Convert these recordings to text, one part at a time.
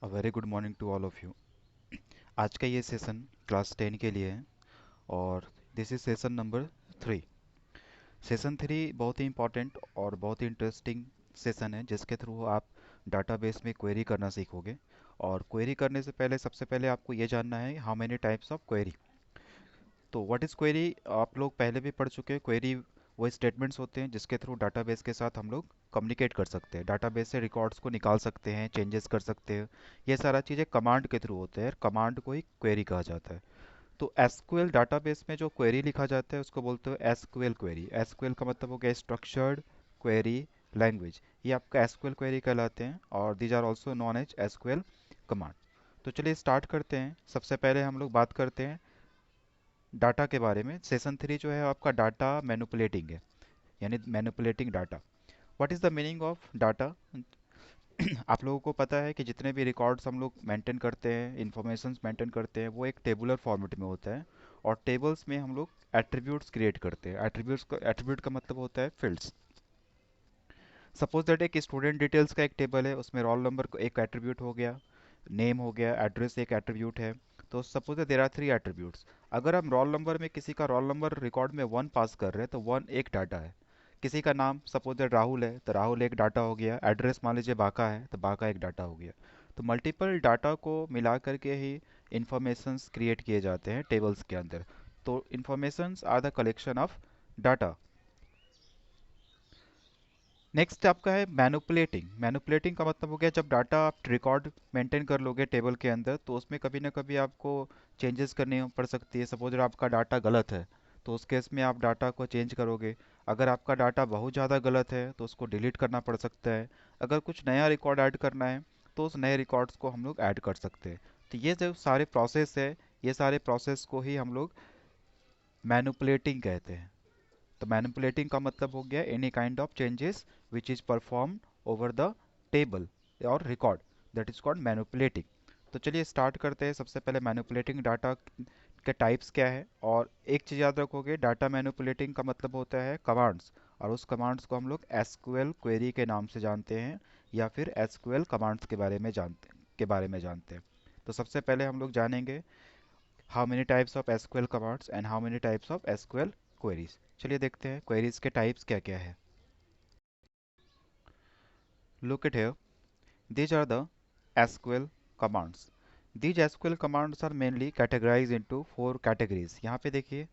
Very good morning to all of you. आज का ये सेशन क्लास 10 के लिए है और this is session number 3। Session 3 बहुत ही इंपॉर्टेंट और बहुत ही इंटरेस्टिंग सेशन है जिसके थ्रू आप डाटाबेस में क्वेरी करना सीखोगे। और क्वेरी करने से पहले सबसे पहले आपको ये जानना है how many types of query. तो व्हाट इज़ क्वेरी आप लोग पहले भी पढ़ चुके हैं। क्वेरी वो स्टेटमेंट्स होते हैं जिसके थ्रू डाटाबेस के साथ हम लोग कम्युनिकेट कर सकते हैं, डाटाबेस से रिकॉर्ड्स को निकाल सकते हैं, चेंजेस कर सकते हैं। ये सारा चीज़ें कमांड के थ्रू होते हैं, कमांड को ही क्वेरी कहा जाता है। तो एसक्यूएल डाटाबेस में जो क्वेरी लिखा जाता है उसको बोलते हैं एसक्यूएल क्वेरी। एसक्यूएल का मतलब हो गया स्ट्रक्चर्ड क्वेरी लैंग्वेज। ये आपका एसक्यूएल क्वेरी कहलाते हैं और these are also known as SQL command. तो चलिए स्टार्ट करते हैं। सबसे पहले हम लोग बात करते हैं डाटा के बारे में। सेशन 3 जो है आपका डाटा मैनिपुलेटिंग है, यानी manipulating data. What is the meaning of data? आप लोगों को पता है कि जितने भी रिकॉर्ड्स हम लोग मेंटेन करते हैं, इंफॉर्मेशंस मेंटेन करते हैं, वो एक टेबुलर फॉर्मेट में होता है। और टेबल्स में हम लोग एट्रीब्यूट्स क्रिएट करते हैं। एट्रीब्यूट का मतलब होता है फील्ड्स। सपोज दैट एक स्टूडेंट डिटेल्स का एक टेबल है, उसमें रोल नंबर को एक एट्रीब्यूट हो गया, नेम हो गया, एड्रेस एक एट्रीब्यूट है। तो सपोज देयर आर 3 एट्रीब्यूट्स। अगर हम रोल नंबर में किसी का रोल नंबर रिकॉर्ड में 1 पास कर रहे हैं तो 1 एक डाटा है। किसी का नाम सपोज दैट राहुल है तो राहुल एक डाटा हो गया। एड्रेस मान लीजिए बाका है तो बाका एक डाटा हो गया। तो मल्टीपल डाटा को मिला करके ही इंफॉर्मेशंस क्रिएट किए जाते हैं टेबल्स के अंदर। तो informations are the collection of data. Next आपका है मैनुपुलेटिंग। मैनुपुलेटिंग का मतलब हो गया जब डाटा आप रिकॉर्ड मेंटेन कर लोगे टेबल के अंदर तो उसमें कभी ना कभी आपको चेंजेस करनी पड़ सकती है। सपोज अगर आपका डाटा गलत है तो उस केस में आप डाटा को चेंज करोगे। अगर आपका डाटा बहुत ज़्यादा गलत है तो उसको डिलीट करना पड़ सकता है। अगर कुछ नया रिकॉर्ड ऐड करना है तो उस नए रिकॉर्ड्स को हम लोग ऐड कर सकते हैं। तो ये जो सारे प्रोसेस है, ये सारे प्रोसेस को ही हम लोग मैनुपुलेटिंग कहते हैं। तो मैनिपुलेटिंग का मतलब हो गया any kind of changes which is perform over the table और record, that is called manipulating. तो चलिए स्टार्ट करते हैं। सबसे पहले मैनिपुलेटिंग डाटा के टाइप्स क्या है। और एक चीज़ याद रखोगे, डाटा मैनिपुलेटिंग का मतलब होता है कमांड्स। और उस कमांड्स को हम लोग एसक्यूएल क्वेरी के नाम से जानते हैं या फिर एसक्यूएल कमांड्स के बारे में जानते हैं। तो सबसे पहले हम लोग जानेंगे how many types of SQL commands and how many types of SQL queries. चलिए देखते हैं क्वेरीज के टाइप्स क्या क्या है। Look it here, these are the SQL commands. These SQL commands are mainly categorized into 4 categories. यहाँ पे देखिए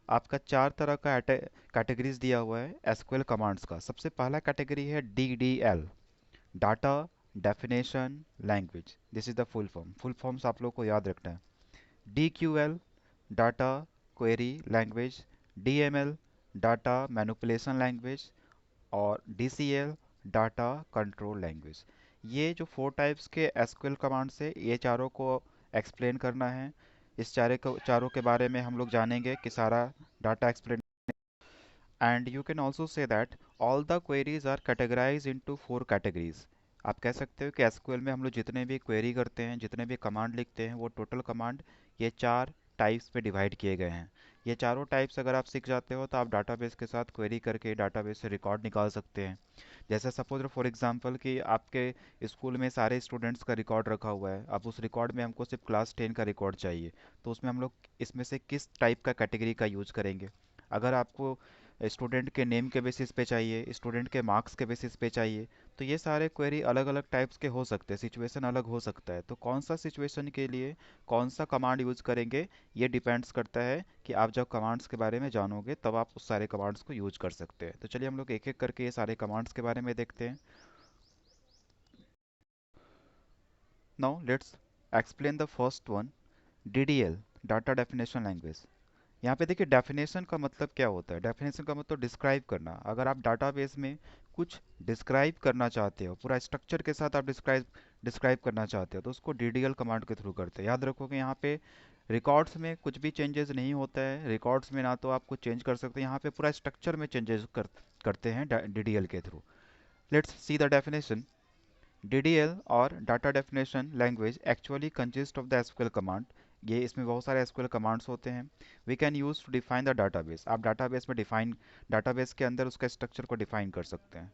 आपका 4 तरह का कैटेगरीज दिया हुआ है एसक्यूएल कमांड्स का। सबसे पहला कैटेगरी है DDL, data definition language. This is the full forms आप लोग को याद रखना है। DQL, data query language. DML, data manipulation language. और DCL, डाटा कंट्रोल लैंग्वेज। ये जो 4 टाइप्स के एसक्यूएल कमांड्स है ये चारों को एक्सप्लेन करना है। इस चारों के बारे में हम लोग जानेंगे कि सारा data explain. And you can also say that all the queries are categorise into 4 categories. आप कह सकते हो कि एसक्यूएल में हम लोग जितने भी क्वेरी करते हैं, जितने भी कमांड लिखते हैं, वो टोटल कमांड ये 4 टाइप्स पे डिवाइड किए गए हैं। ये चारों टाइप्स अगर आप सीख जाते हो तो आप डाटाबेस के साथ क्वेरी करके डाटाबेस से रिकॉर्ड निकाल सकते हैं। जैसे सपोज फॉर एग्जांपल कि आपके स्कूल में सारे स्टूडेंट्स का रिकॉर्ड रखा हुआ है। अब उस रिकॉर्ड में हमको सिर्फ क्लास 10 का रिकॉर्ड चाहिए। तो उसमें हम लोग इसमें से किस टाइप का कैटेगरी का यूज करेंगे। अगर आपको स्टूडेंट के नेम के बेसिस पे चाहिए, स्टूडेंट के मार्क्स के बेसिस पे चाहिए, तो ये सारे क्वेरी अलग अलग टाइप्स के हो सकते हैं। सिचुएशन अलग हो सकता है, तो कौन सा सिचुएशन के लिए कौन सा कमांड यूज करेंगे ये डिपेंड्स करता है कि आप जब कमांड्स के बारे में जानोगे तब आप उस सारे कमांड्स को यूज कर सकते हैं। तो चलिए हम लोग एक एक करके ये सारे कमांड्स के बारे में देखते हैं। Now let's explain the first one, DDL, data definition language. यहाँ पे देखिए डेफिनेशन का मतलब क्या होता है। डेफिनेशन का मतलब डिस्क्राइब करना। अगर आप डाटाबेस में कुछ डिस्क्राइब करना चाहते हो, पूरा स्ट्रक्चर के साथ आप डिस्क्राइब करना चाहते हो तो उसको DDL कमांड के थ्रू करते हैं। याद रखोगे यहाँ पे रिकॉर्ड्स में कुछ भी चेंजेस नहीं होता है। रिकॉर्ड्स में ना तो आप कुछ चेंज कर सकते हैं, यहाँ पे पूरा स्ट्रक्चर में चेंजेस करते हैं DDL के through. Let's see the definition. DDL और data definition language actually consist of the SQL command. ये इसमें बहुत सारे एसक्यूएल कमांड्स होते हैं। We can use to define the database. आप डाटाबेस में डिफाइन, डाटाबेस के अंदर उसका स्ट्रक्चर को डिफाइन कर सकते हैं।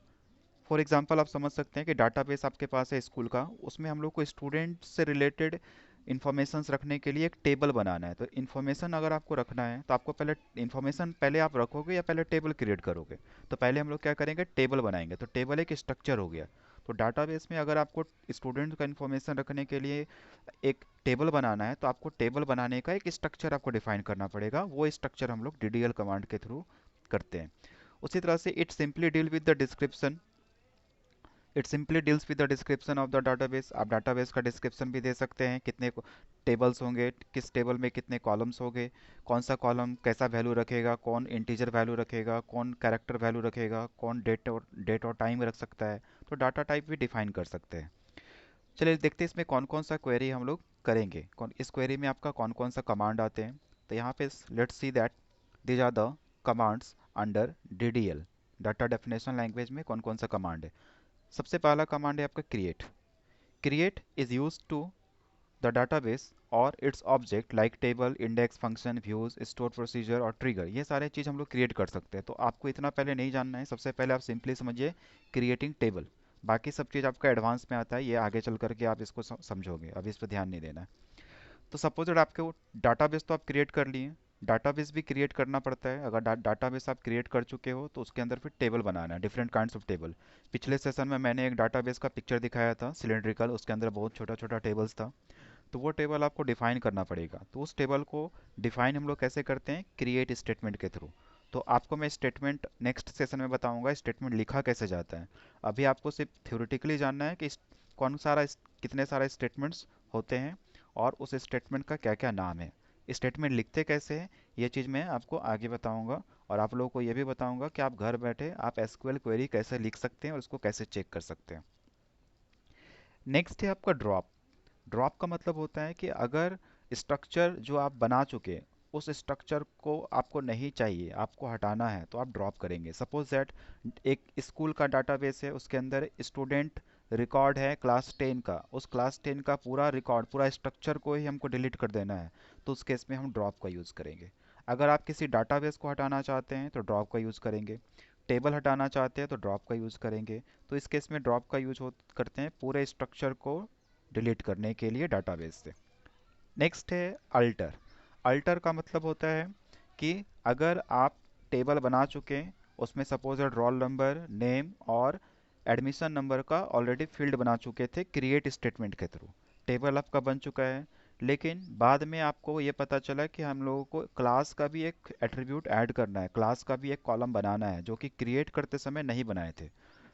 फॉर एग्जांपल आप समझ सकते हैं कि डाटाबेस आपके पास है स्कूल का, उसमें हम लोग को स्टूडेंट से रिलेटेड इन्फॉर्मेशंस रखने के लिए एक टेबल बनाना है। तो इन्फॉर्मेशन अगर आपको रखना है तो आपको पहले इन्फॉर्मेशन पहले आप रखोगे या पहले टेबल क्रिएट करोगे? तो पहले हम लोग क्या करेंगे, टेबल बनाएंगे। तो टेबल एक स्ट्रक्चर हो गया। तो डाटाबेस में अगर आपको स्टूडेंट का इन्फॉर्मेशन रखने के लिए एक टेबल बनाना है तो आपको टेबल बनाने का एक स्ट्रक्चर आपको डिफाइन करना पड़ेगा। वो स्ट्रक्चर हम लोग डीडीएल कमांड के थ्रू करते हैं। उसी तरह से it simply deal with the description, it simply deals with the description of the database. आप डाटाबेस का डिस्क्रिप्शन भी दे सकते हैं, कितने टेबल्स होंगे, किस टेबल में कितने कॉलम्स होंगे, कौन सा कॉलम कैसा वैल्यू रखेगा, कौन इंटीजर वैल्यू रखेगा, कौन कैरेक्टर वैल्यू रखेगा, कौन डेट और टाइम रख सकता है। तो डाटा टाइप भी डिफाइन कर सकते हैं। चलिए देखते हैं इसमें कौन कौन सा क्वेरी हम लोग करेंगे, कौन इस क्वेरी में आपका कौन कौन सा कमांड आते हैं। तो यहाँ पे let's see that these are the commands under DDL. Data definition language में कौन कौन सा कमांड है। सबसे पहला कमांड है आपका create. Create is use to the database और its object like table, index, function, views, store procedure और ट्रिगर। ये सारे चीज़ हम लोग क्रिएट कर सकते हैं। तो आपको इतना पहले नहीं जानना है, सबसे पहले आप सिंपली समझिए क्रिएटिंग टेबल। बाकी सब चीज़ आपका एडवांस में आता है, ये आगे चल करके आप इसको समझोगे, अभी इस पर ध्यान नहीं देना है। तो सपोज दैट आपके वो डाटाबेस तो आप क्रिएट कर लिए, डाटाबेस भी क्रिएट करना पड़ता है। अगर डाटाबेस आप क्रिएट कर चुके हो तो उसके अंदर फिर टेबल बनाना है, डिफरेंट काइंड्स ऑफ टेबल। पिछले सेशन में मैंने एक डाटाबेस का पिक्चर दिखाया था सिलेंड्रिकल, उसके अंदर बहुत छोटा छोटा टेबल्स था। तो वो टेबल आपको डिफाइन करना पड़ेगा। तो उस टेबल को डिफाइन हम लोग कैसे करते हैं, क्रिएट स्टेटमेंट के थ्रू। तो आपको मैं स्टेटमेंट नेक्स्ट सेशन में बताऊंगा स्टेटमेंट लिखा कैसे जाता है। अभी आपको सिर्फ थ्योरेटिकली जानना है कि कौन सारा कितने सारे स्टेटमेंट्स होते हैं और उस स्टेटमेंट का क्या क्या नाम है, स्टेटमेंट लिखते कैसे हैं, ये चीज़ मैं आपको आगे बताऊंगा। और आप लोगों को ये भी बताऊंगा कि आप घर बैठे आप एसक्यूएल क्वेरी कैसे लिख सकते हैं और उसको कैसे चेक कर सकते हैं। नेक्स्ट है आपका ड्रॉप। ड्रॉप का मतलब होता है कि अगर स्ट्रक्चर जो आप बना चुके उस स्ट्रक्चर को आपको नहीं चाहिए, आपको हटाना है, तो आप ड्रॉप करेंगे। सपोज दैट एक स्कूल का डाटाबेस है, उसके अंदर स्टूडेंट रिकॉर्ड है क्लास 10 का, उस क्लास 10 का पूरा रिकॉर्ड, पूरा स्ट्रक्चर को ही हमको डिलीट कर देना है, तो उस केस में हम ड्रॉप का यूज़ करेंगे। अगर आप किसी डाटाबेस को हटाना चाहते हैं तो ड्रॉप का यूज़ करेंगे, टेबल हटाना चाहते हैं तो ड्रॉप का यूज़ करेंगे। तो इस केस में ड्रॉप का यूज करते हैं पूरे स्ट्रक्चर को डिलीट करने के लिए डाटाबेस से। नेक्स्ट है अल्टर। अल्टर का मतलब होता है कि अगर आप टेबल बना चुके हैं, उसमें सपोज रोल नंबर, नेम और एडमिशन नंबर का ऑलरेडी फील्ड बना चुके थे क्रिएट स्टेटमेंट के थ्रू, टेबल आपका बन चुका है, लेकिन बाद में आपको ये पता चला कि हम लोगों को क्लास का भी एक एट्रीब्यूट ऐड करना है, क्लास का भी एक कॉलम बनाना है जो कि क्रिएट करते समय नहीं बनाए थे।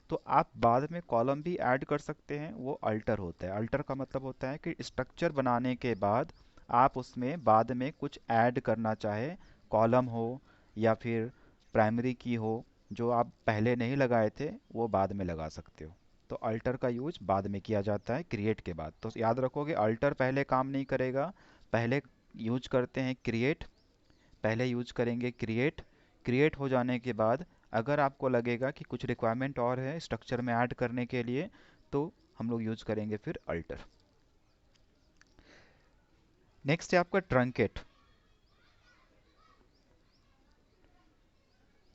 तो आप बाद में कॉलम भी ऐड कर सकते हैं, वो अल्टर होता है। अल्टर का मतलब होता है कि स्ट्रक्चर बनाने के बाद आप उसमें बाद में कुछ ऐड करना चाहे, कॉलम हो या फिर प्राइमरी की हो, जो आप पहले नहीं लगाए थे वो बाद में लगा सकते हो। तो अल्टर का यूज बाद में किया जाता है क्रिएट के बाद। तो याद रखोगे अल्टर पहले काम नहीं करेगा, पहले यूज करते हैं क्रिएट, पहले यूज करेंगे क्रिएट। क्रिएट हो जाने के बाद अगर आपको लगेगा कि कुछ रिक्वायरमेंट और है स्ट्रक्चर में ऐड करने के लिए, तो हम लोग यूज करेंगे फिर अल्टर। नेक्स्ट है आपका truncate.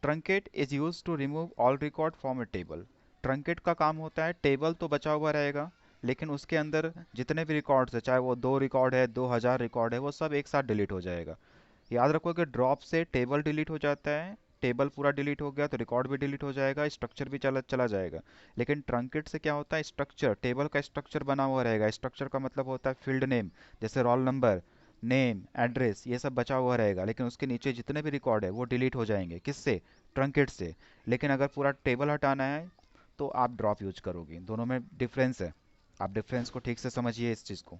Truncate is use to remove all record from a table. Truncate का काम होता है टेबल तो बचा हुआ रहेगा, लेकिन उसके अंदर जितने भी रिकॉर्ड्स है, चाहे वो 2 रिकॉर्ड है, 2000 रिकॉर्ड है, वो सब एक साथ डिलीट हो जाएगा। याद रखो कि ड्रॉप से टेबल डिलीट हो जाता है, टेबल पूरा डिलीट हो गया तो रिकॉर्ड भी डिलीट हो जाएगा, स्ट्रक्चर भी चला चला जाएगा। लेकिन ट्रंकेट से क्या होता है, स्ट्रक्चर, टेबल का स्ट्रक्चर बना हुआ रहेगा। स्ट्रक्चर का मतलब होता है फील्ड नेम, जैसे रोल नंबर, नेम, एड्रेस, ये सब बचा हुआ रहेगा, लेकिन उसके नीचे जितने भी रिकॉर्ड है वो डिलीट हो जाएंगे। किससे, ट्रंकेट से। लेकिन अगर पूरा टेबल हटाना है तो आप ड्रॉप यूज करोगे। दोनों में डिफरेंस है, आप डिफरेंस को ठीक से समझिए इस चीज़ को।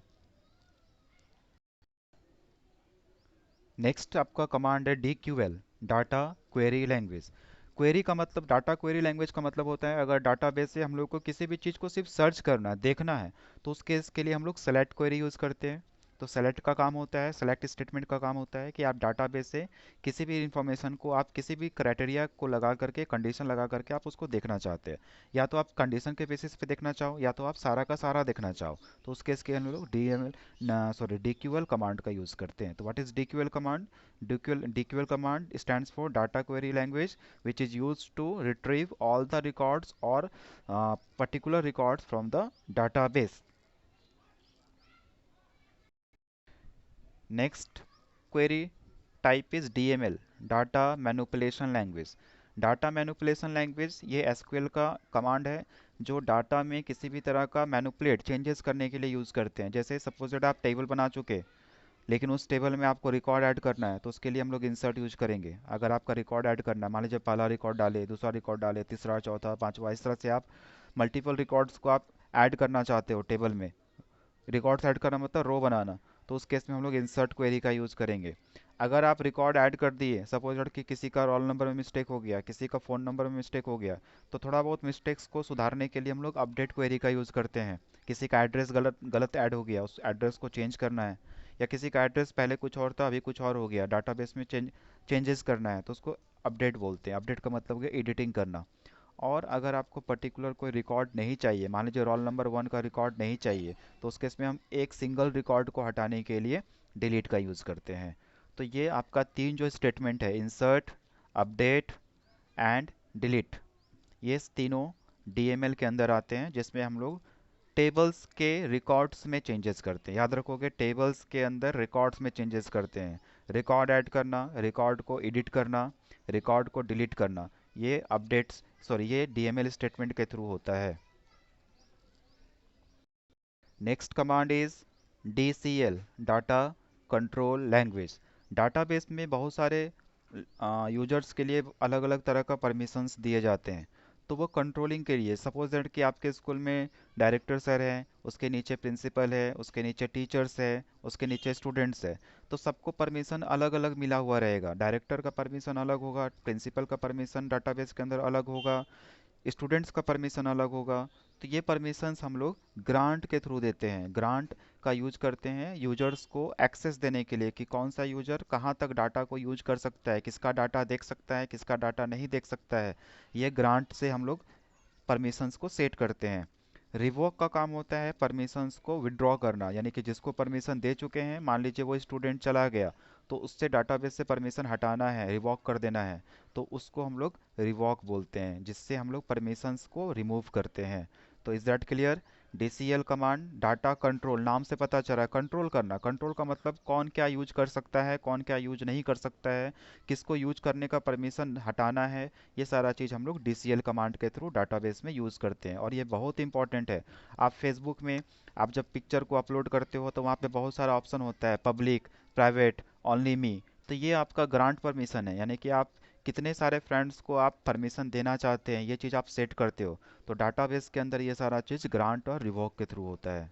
नेक्स्ट आपका कमांड है DQL, data query language. Query का मतलब, डाटा क्वेरी लैंग्वेज का मतलब होता है अगर डाटाबेस से हम लोग को किसी भी चीज़ को सिर्फ सर्च करना है, देखना है, तो उस केस के लिए हम लोग सेलेक्ट क्वेरी यूज़ करते हैं। तो सेलेक्ट का काम होता है, सेलेक्ट स्टेटमेंट का काम होता है कि आप डाटाबेस से किसी भी इंफॉर्मेशन को आप किसी भी क्राइटेरिया को लगा करके, कंडीशन लगा करके आप उसको देखना चाहते हैं। या तो आप कंडीशन के बेसिस पे देखना चाहो, या तो आप सारा का सारा देखना चाहो, तो उस केस के हम लोग D M L sorry DQL command का यूज़ करते हैं। तो what is DQL command? DQL command stands for data query language which is use to retrieve all the records और particular records from the database. Next query type is DML, Data Manipulation Language. Data manipulation language ये SQL का command है जो data में किसी भी तरह का मैनिपुलेट चेंजेस करने के लिए यूज़ करते हैं। जैसे सपोज दैट आप टेबल बना चुके, लेकिन उस टेबल में आपको रिकॉर्ड ऐड करना है, तो उसके लिए हम लोग इंसर्ट यूज करेंगे। अगर आपका रिकॉर्ड ऐड करना है, मान लीजिए पहला रिकॉर्ड डाले, दूसरा रिकॉर्ड डाले, तीसरा, चौथा, पांचवा, इस तरह से आप मल्टीपल रिकॉर्ड्स को आप ऐड करना चाहते हो टेबल में। रिकॉर्ड्स ऐड करना मतलब रो बनाना, तो उस केस में हम लोग इंसर्ट क्वेरी का यूज़ करेंगे। अगर आप रिकॉर्ड ऐड कर दिए, सपोज कि किसी का रोल नंबर में मिस्टेक हो गया, किसी का फ़ोन नंबर में मिस्टेक हो गया, तो थोड़ा बहुत मिस्टेक्स को सुधारने के लिए हम लोग अपडेट क्वेरी का यूज़ करते हैं। किसी का एड्रेस गलत गलत ऐड हो गया, उस एड्रेस को चेंज करना है, या किसी का एड्रेस पहले कुछ और था अभी कुछ और हो गया, डाटाबेस में चेंजेस करना है, तो उसको अपडेट बोलते हैं। अपडेट का मतलब है एडिटिंग करना। और अगर आपको पर्टिकुलर कोई रिकॉर्ड नहीं चाहिए, मान लीजिए रोल नंबर 1 का रिकॉर्ड नहीं चाहिए, तो उस केस में हम एक सिंगल रिकॉर्ड को हटाने के लिए डिलीट का यूज़ करते हैं। तो ये आपका तीन जो स्टेटमेंट है, इंसर्ट, अपडेट एंड डिलीट, ये तीनों डीएमएल के अंदर आते हैं, जिसमें हम लोग टेबल्स के रिकॉर्ड्स में चेंजेस करते हैं। याद रखोगे, टेबल्स के अंदर रिकॉर्ड्स में चेंजेस करते हैं। रिकॉर्ड ऐड करना, रिकॉर्ड को एडिट करना, रिकॉर्ड को डिलीट करना, ये अपडेट्स सॉरी ये डीएमएल स्टेटमेंट के थ्रू होता है। Next command is DCL, data control language. Database में बहुत सारे यूजर्स के लिए अलग अलग तरह का परमिशंस दिए जाते हैं। तो वो कंट्रोलिंग के लिए, सपोज दैट कि आपके स्कूल में डायरेक्टर सर हैं, उसके नीचे प्रिंसिपल है, उसके नीचे टीचर्स है, उसके नीचे स्टूडेंट्स है, तो सबको परमिशन अलग अलग मिला हुआ रहेगा। डायरेक्टर का परमिशन अलग होगा, प्रिंसिपल का परमिशन डाटाबेस के अंदर अलग होगा, स्टूडेंट्स का परमिशन अलग होगा। तो ये परमिशंस हम लोग ग्रांट के थ्रू देते हैं। ग्रांट का यूज करते हैं यूजर्स को एक्सेस देने के लिए कि कौन सा यूजर कहाँ तक डाटा को यूज कर सकता है, किसका डाटा देख सकता है, किसका डाटा नहीं देख सकता है। ये ग्रांट से हम लोग परमिशंस को सेट करते हैं। रिवोक का काम होता है परमिशंस को विड्रॉ करना, यानी कि जिसको परमिशन दे चुके हैं, मान लीजिए वो स्टूडेंट चला गया, तो उससे डाटाबेस से परमिशन हटाना है, रिवॉक कर देना है, तो उसको हम लोग रिवॉक बोलते हैं, जिससे हम लोग परमिशंस को रिमूव करते हैं। तो is that clear? DCL command data control, नाम से पता चला कंट्रोल करना। कंट्रोल का मतलब कौन क्या यूज कर सकता है, कौन क्या यूज नहीं कर सकता है, किसको यूज करने का परमिशन हटाना है, ये सारा चीज़ हम लोग डीसीएल कमांड के थ्रू डाटाबेस में यूज़ करते हैं। और ये बहुत इंपॉर्टेंट है। आप फेसबुक में आप जब पिक्चर को अपलोड करते हो, तो वहाँ पे बहुत सारा ऑप्शन होता है, पब्लिक, प्राइवेट, ओनली मी। तो ये आपका ग्रांट परमिशन है, यानी कि आप कितने सारे फ्रेंड्स को आप परमिशन देना चाहते हैं, ये चीज़ आप सेट करते हो। तो डाटाबेस के अंदर ये सारा चीज़ ग्रांट और रिवोक के थ्रू होता है।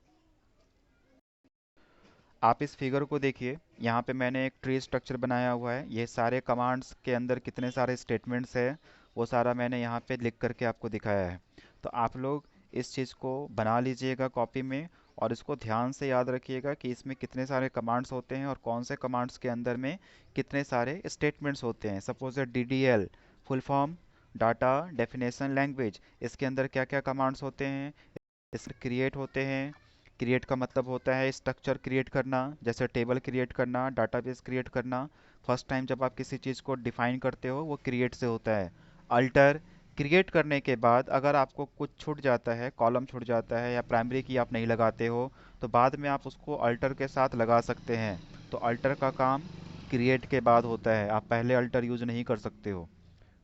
आप इस फिगर को देखिए, यहाँ पे मैंने एक ट्री स्ट्रक्चर बनाया हुआ है। ये सारे कमांड्स के अंदर कितने सारे स्टेटमेंट्स हैं, वो सारा मैंने यहाँ पे लिख करके आपको दिखाया है। तो आप लोग इस चीज़ को बना लीजिएगा कॉपी में, और इसको ध्यान से याद रखिएगा कि इसमें कितने सारे कमांड्स होते हैं और कौन से कमांड्स के अंदर में कितने सारे स्टेटमेंट्स होते हैं। Suppose D D L full form data definition language, इसके अंदर क्या क्या कमांड्स होते हैं? इसमें क्रिएट होते हैं। क्रिएट का मतलब होता है स्ट्रक्चर क्रिएट करना, जैसे टेबल क्रिएट करना, डाटाबेस क्रिएट करना। फर्स्ट टाइम जब आप किसी चीज़ को डिफाइन करते हो, वो क्रिएट से होता है। अल्टर, क्रिएट करने के बाद अगर आपको कुछ छूट जाता है, कॉलम छूट जाता है, या प्राइमरी की आप नहीं लगाते हो, तो बाद में आप उसको अल्टर के साथ लगा सकते हैं। तो अल्टर का काम क्रिएट के बाद होता है, आप पहले अल्टर यूज नहीं कर सकते हो।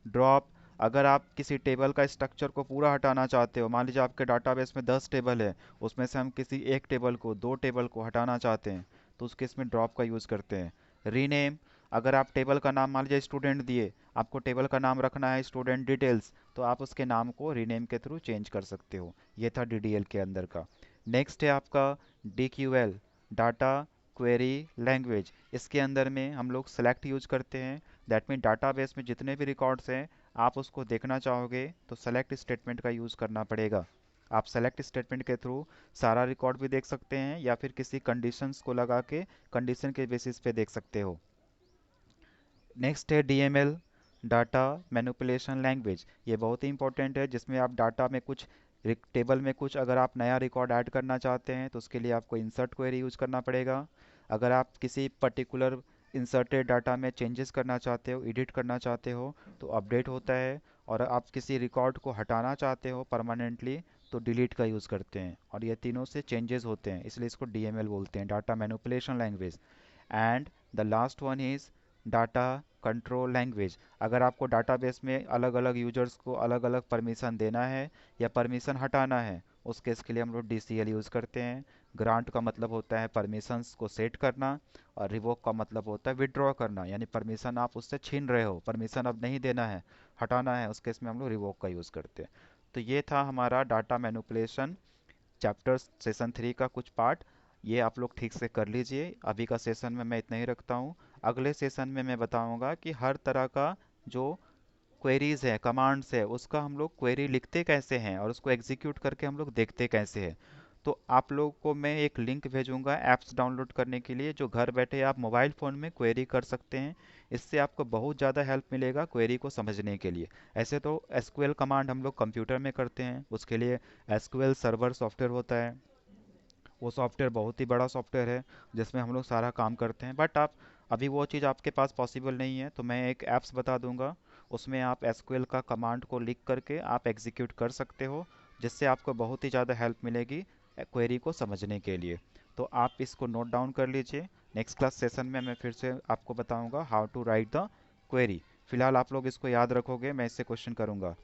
ड्रॉप, अगर आप किसी टेबल का स्ट्रक्चर को पूरा हटाना चाहते हो, मान लीजिए आपके डाटाबेस में 10 टेबल है, उसमें से हम किसी एक टेबल को, दो टेबल को हटाना चाहते हैं, तो उस केस में ड्रॉप का यूज़ करते हैं। रीनेम, अगर आप टेबल का नाम मान लीजिए स्टूडेंट दिए, आपको टेबल का नाम रखना है स्टूडेंट डिटेल्स, तो आप उसके नाम को रीनेम के थ्रू चेंज कर सकते हो। ये था डीडीएल के अंदर का। नेक्स्ट है आपका डीक्यूएल, डाटा क्वेरी लैंग्वेज। इसके अंदर में हम लोग सेलेक्ट यूज करते हैं। दैट मीन डाटाबेस में जितने भी रिकॉर्ड्स हैं, आप उसको देखना चाहोगे तो सेलेक्ट स्टेटमेंट का यूज़ करना पड़ेगा। आप सेलेक्ट स्टेटमेंट के थ्रू सारा रिकॉर्ड भी देख सकते हैं या फिर किसी कंडीशंस को लगा के कंडीशन के बेसिस पे देख सकते हो। नेक्स्ट है डीएमएल, डाटा मैनिपुलेशन लैंग्वेज। ये बहुत ही इंपॉर्टेंट है, जिसमें आप डाटा में कुछ टेबल में कुछ अगर आप नया रिकॉर्ड ऐड करना चाहते हैं तो उसके लिए आपको इंसर्ट क्वेरी यूज करना पड़ेगा। अगर आप किसी पर्टिकुलर इंसर्टेड डाटा में चेंजेस करना चाहते हो, एडिट करना चाहते हो, तो अपडेट होता है। और आप किसी रिकॉर्ड को हटाना चाहते हो परमानेंटली तो डिलीट का यूज़ करते हैं। और ये तीनों से चेंजेस होते हैं, इसलिए इसको डीएमएल बोलते हैं, data manipulation language. And the last one is data control language. अगर आपको डाटाबेस में अलग अलग यूजर्स को अलग अलग परमिशन देना है या परमिशन हटाना है, उस केस के लिए हम लोग डीसीएल यूज़ करते हैं। ग्रांट का मतलब होता है परमिशंस को सेट करना, और रिवोक का मतलब होता है विड्रॉ करना, यानी परमिशन आप उससे छीन रहे हो, परमिशन अब नहीं देना है, हटाना है, उस केस में हम लोग रिवोक का यूज़ करते हैं। तो ये था हमारा डाटा मैनिपुलेशन चैप्टर सेशन 3 का कुछ पार्ट। ये आप लोग ठीक से कर लीजिए। अभी का सेशन में मैं इतना ही रखता हूँ। अगले सेशन में मैं बताऊंगा कि हर तरह का जो क्वेरीज है, कमांड्स है, उसका हम लोग क्वेरी लिखते कैसे हैं और उसको एग्जीक्यूट करके हम लोग देखते कैसे हैं। तो आप लोगों को मैं एक लिंक भेजूंगा ऐप्स डाउनलोड करने के लिए, जो घर बैठे आप मोबाइल फ़ोन में क्वेरी कर सकते हैं। इससे आपको बहुत ज़्यादा हेल्प मिलेगा क्वेरी को समझने के लिए। ऐसे तो एसक्यूएल कमांड हम लोग कंप्यूटर में करते हैं, उसके लिए एसक्यूएल सर्वर सॉफ्टवेयर होता है। वो सॉफ्टवेयर बहुत ही बड़ा सॉफ्टवेयर है जिसमें हम लोग सारा काम करते हैं। बट आप अभी वो चीज़ आपके पास पॉसिबल नहीं है, तो मैं एक ऐप्स बता दूंगा, उसमें आप एसक्यूएल का कमांड को लिख करके आप एग्जीक्यूट कर सकते हो, जिससे आपको बहुत ही ज़्यादा हेल्प मिलेगी क्वेरी को समझने के लिए। तो आप इसको नोट डाउन कर लीजिए। नेक्स्ट क्लास सेशन में मैं फिर से आपको बताऊंगा how to write the query. फिलहाल आप लोग इसको याद रखोगे, मैं इससे क्वेश्चन करूंगा।